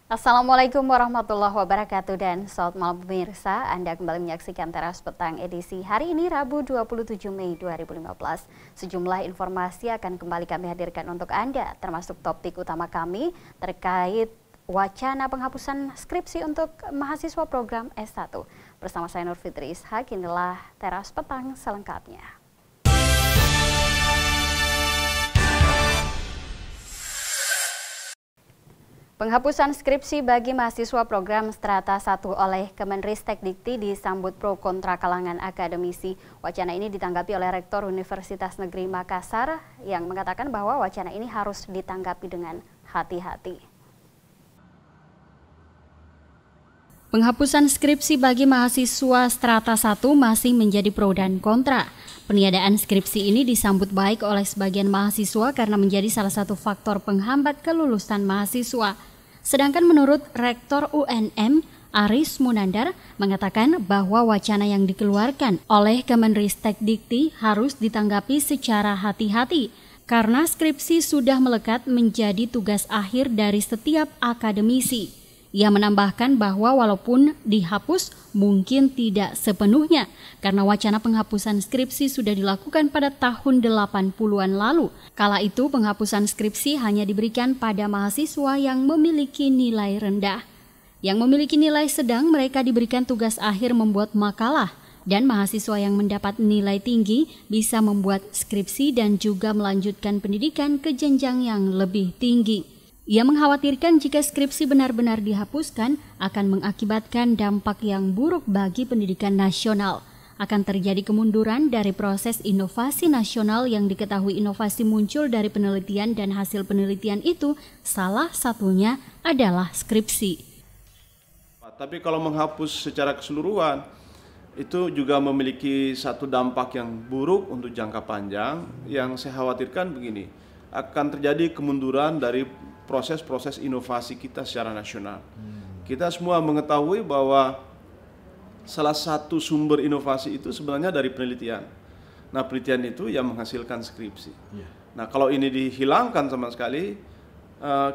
Assalamualaikum warahmatullahi wabarakatuh dan selamat malam pemirsa. Anda kembali menyaksikan Teras Petang edisi hari ini Rabu 27 Mei 2015. Sejumlah informasi akan kembali kami hadirkan untuk Anda, termasuk topik utama kami terkait wacana penghapusan skripsi untuk mahasiswa program S1. Bersama saya Nur Fitri Ishak, inilah Teras Petang selengkapnya. Penghapusan skripsi bagi mahasiswa program Strata 1 oleh Kemenristek-Dikti disambut pro kontra kalangan akademisi. Wacana ini ditanggapi oleh Rektor Universitas Negeri Makassar yang mengatakan bahwa wacana ini harus ditanggapi dengan hati-hati. Penghapusan skripsi bagi mahasiswa Strata 1 masih menjadi pro dan kontra. Peniadaan skripsi ini disambut baik oleh sebagian mahasiswa karena menjadi salah satu faktor penghambat kelulusan mahasiswa. Sedangkan menurut Rektor UNM, Aris Munandar, mengatakan bahwa wacana yang dikeluarkan oleh Kemenristek-Dikti harus ditanggapi secara hati-hati karena skripsi sudah melekat menjadi tugas akhir dari setiap akademisi. Ia menambahkan bahwa walaupun dihapus mungkin tidak sepenuhnya karena wacana penghapusan skripsi sudah dilakukan pada tahun 80-an lalu. Kala itu penghapusan skripsi hanya diberikan pada mahasiswa yang memiliki nilai rendah. Yang memiliki nilai sedang mereka diberikan tugas akhir membuat makalah dan mahasiswa yang mendapat nilai tinggi bisa membuat skripsi dan juga melanjutkan pendidikan ke jenjang yang lebih tinggi. Ia mengkhawatirkan jika skripsi benar-benar dihapuskan akan mengakibatkan dampak yang buruk bagi pendidikan nasional. Akan terjadi kemunduran dari proses inovasi nasional yang diketahui inovasi muncul dari penelitian dan hasil penelitian itu salah satunya adalah skripsi. Tapi kalau menghapus secara keseluruhan itu juga memiliki satu dampak yang buruk untuk jangka panjang yang saya khawatirkan begini, akan terjadi kemunduran dari proses-proses inovasi kita secara nasional. Kita semua mengetahui bahwa salah satu sumber inovasi itu sebenarnya dari penelitian. Nah, penelitian itu yang menghasilkan skripsi. Nah, kalau ini dihilangkan sama sekali,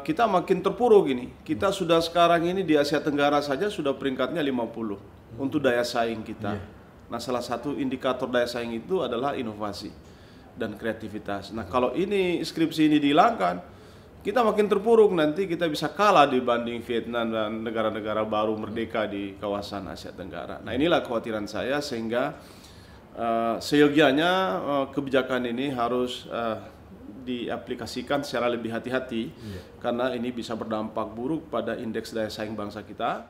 kita makin terpuruk ini. Kita sudah sekarang ini di Asia Tenggara saja sudah peringkatnya 50 untuk daya saing kita. Nah, salah satu indikator daya saing itu adalah inovasi dan kreativitas. Nah, kalau ini skripsi ini dihilangkan, kita makin terpuruk, nanti kita bisa kalah dibanding Vietnam dan negara-negara baru merdeka di kawasan Asia Tenggara. Nah, inilah kekhawatiran saya sehingga seyogianya kebijakan ini harus diaplikasikan secara lebih hati-hati karena ini bisa berdampak buruk pada indeks daya saing bangsa kita.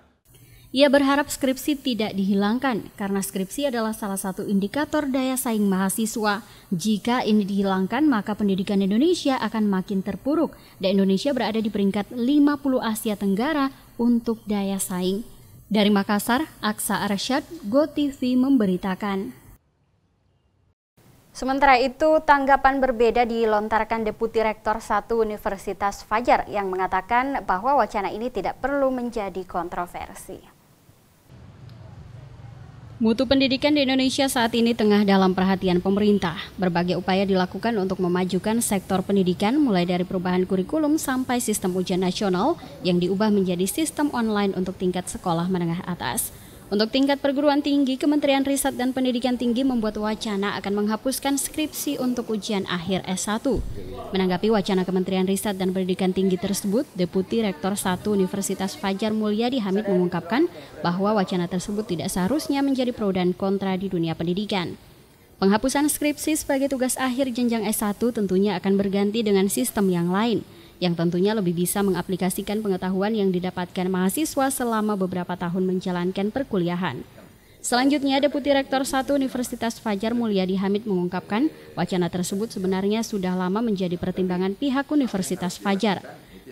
Ia berharap skripsi tidak dihilangkan karena skripsi adalah salah satu indikator daya saing mahasiswa. Jika ini dihilangkan maka pendidikan Indonesia akan makin terpuruk dan Indonesia berada di peringkat 50 Asia Tenggara untuk daya saing. Dari Makassar, Aksa Arsyad, GoTV memberitakan. Sementara itu, tanggapan berbeda dilontarkan Deputi Rektor 1 Universitas Fajar yang mengatakan bahwa wacana ini tidak perlu menjadi kontroversi. Mutu pendidikan di Indonesia saat ini tengah dalam perhatian pemerintah. Berbagai upaya dilakukan untuk memajukan sektor pendidikan mulai dari perubahan kurikulum sampai sistem ujian nasional yang diubah menjadi sistem online untuk tingkat sekolah menengah atas. Untuk tingkat perguruan tinggi, Kementerian Riset dan Pendidikan Tinggi membuat wacana akan menghapuskan skripsi untuk ujian akhir S1. Menanggapi wacana Kementerian Riset dan Pendidikan Tinggi tersebut, Deputi Rektor 1 Universitas Fajar Mulyadi Hamid mengungkapkan bahwa wacana tersebut tidak seharusnya menjadi pro dan kontra di dunia pendidikan. Penghapusan skripsi sebagai tugas akhir jenjang S1 tentunya akan berganti dengan sistem yang lain, yang tentunya lebih bisa mengaplikasikan pengetahuan yang didapatkan mahasiswa selama beberapa tahun menjalankan perkuliahan. Selanjutnya, Deputi Rektor 1 Universitas Fajar Mulyadi Hamid mengungkapkan wacana tersebut sebenarnya sudah lama menjadi pertimbangan pihak Universitas Fajar.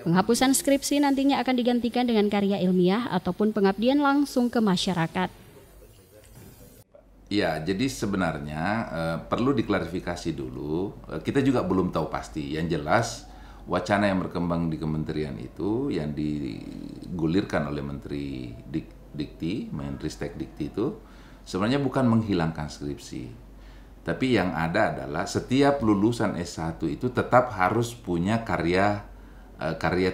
Penghapusan skripsi nantinya akan digantikan dengan karya ilmiah ataupun pengabdian langsung ke masyarakat. Ya, jadi sebenarnya perlu diklarifikasi dulu. Kita juga belum tahu pasti. Yang jelas, wacana yang berkembang di kementerian itu yang digulirkan oleh Menteri Dikti, Menristek-Dikti itu sebenarnya bukan menghilangkan skripsi. Tapi yang ada adalah setiap lulusan S1 itu tetap harus punya karya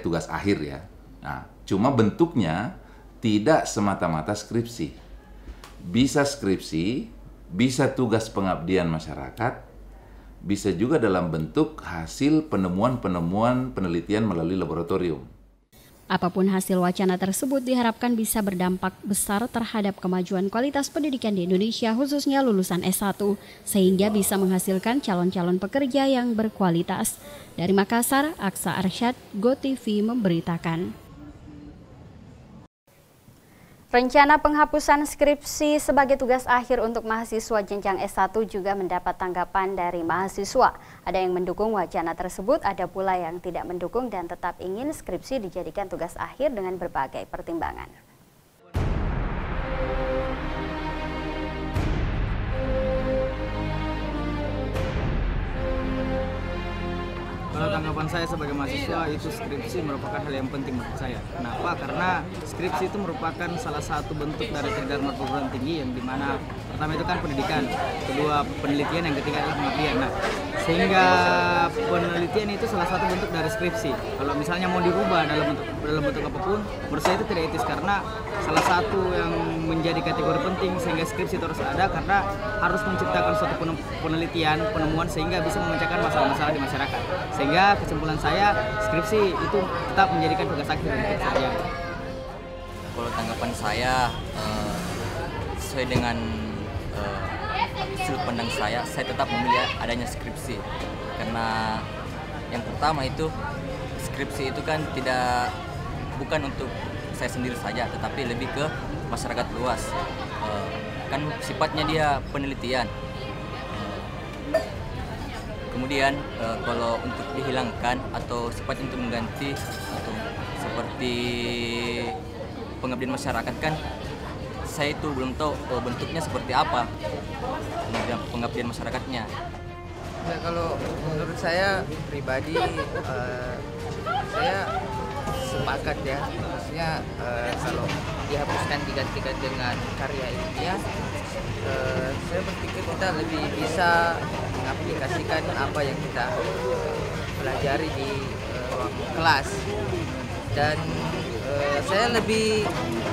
tugas akhir ya. Nah, cuma bentuknya tidak semata-mata skripsi. Bisa skripsi, bisa tugas pengabdian masyarakat, bisa juga dalam bentuk hasil penemuan-penemuan penelitian melalui laboratorium. Apapun hasil wacana tersebut diharapkan bisa berdampak besar terhadap kemajuan kualitas pendidikan di Indonesia, khususnya lulusan S1, sehingga bisa menghasilkan calon-calon pekerja yang berkualitas. Dari Makassar, Aksa Arsyad, GoTV memberitakan. Rencana penghapusan skripsi sebagai tugas akhir untuk mahasiswa jenjang S1 juga mendapat tanggapan dari mahasiswa. Ada yang mendukung wacana tersebut, ada pula yang tidak mendukung dan tetap ingin skripsi dijadikan tugas akhir dengan berbagai pertimbangan. Kalau tanggapan saya sebagai mahasiswa, itu skripsi merupakan hal yang penting menurut saya. Kenapa? Karena skripsi itu merupakan salah satu bentuk dari Tridharma perguruan tinggi, yang dimana pertama itu kan pendidikan, kedua penelitian, yang ketiga adalah pengabdian. Nah, sehingga penelitian itu salah satu bentuk dari skripsi. Kalau misalnya mau dirubah dalam bentuk apapun, menurut saya itu tidak etis, karena salah satu yang menjadi kategori penting sehingga skripsi terus ada, karena harus menciptakan suatu penelitian, penemuan, sehingga bisa memecahkan masalah-masalah di masyarakat. Sehingga kesimpulan saya, skripsi itu tetap menjadikan tugas akhir untuk saya. Kalau tanggapan saya, sesuai dengan sudut pandang saya tetap memilih adanya skripsi. Karena yang pertama itu, skripsi itu kan bukan untuk saya sendiri saja, tetapi lebih ke masyarakat luas. Kan sifatnya dia penelitian. Kemudian kalau untuk dihilangkan atau sifatnya untuk mengganti atau seperti pengabdian masyarakat, kan saya itu belum tahu bentuknya seperti apa pengabdian masyarakatnya. Ya, kalau menurut saya pribadi, saya sepakat ya, maksudnya kalau dihapuskan digantikan dengan karya ilmiah, saya berpikir kita lebih bisa mengaplikasikan apa yang kita pelajari di ruang kelas, dan saya lebih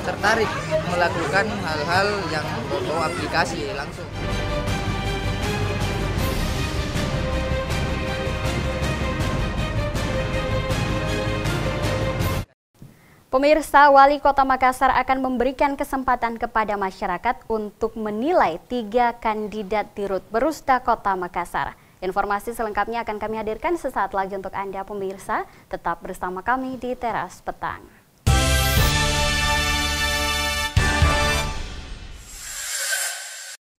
tertarik melakukan hal-hal yang berbau aplikasi langsung. Pemirsa, Wali Kota Makassar akan memberikan kesempatan kepada masyarakat untuk menilai 3 kandidat Dirut Perusda Kota Makassar. Informasi selengkapnya akan kami hadirkan sesaat lagi untuk Anda pemirsa. Tetap bersama kami di Teras Petang.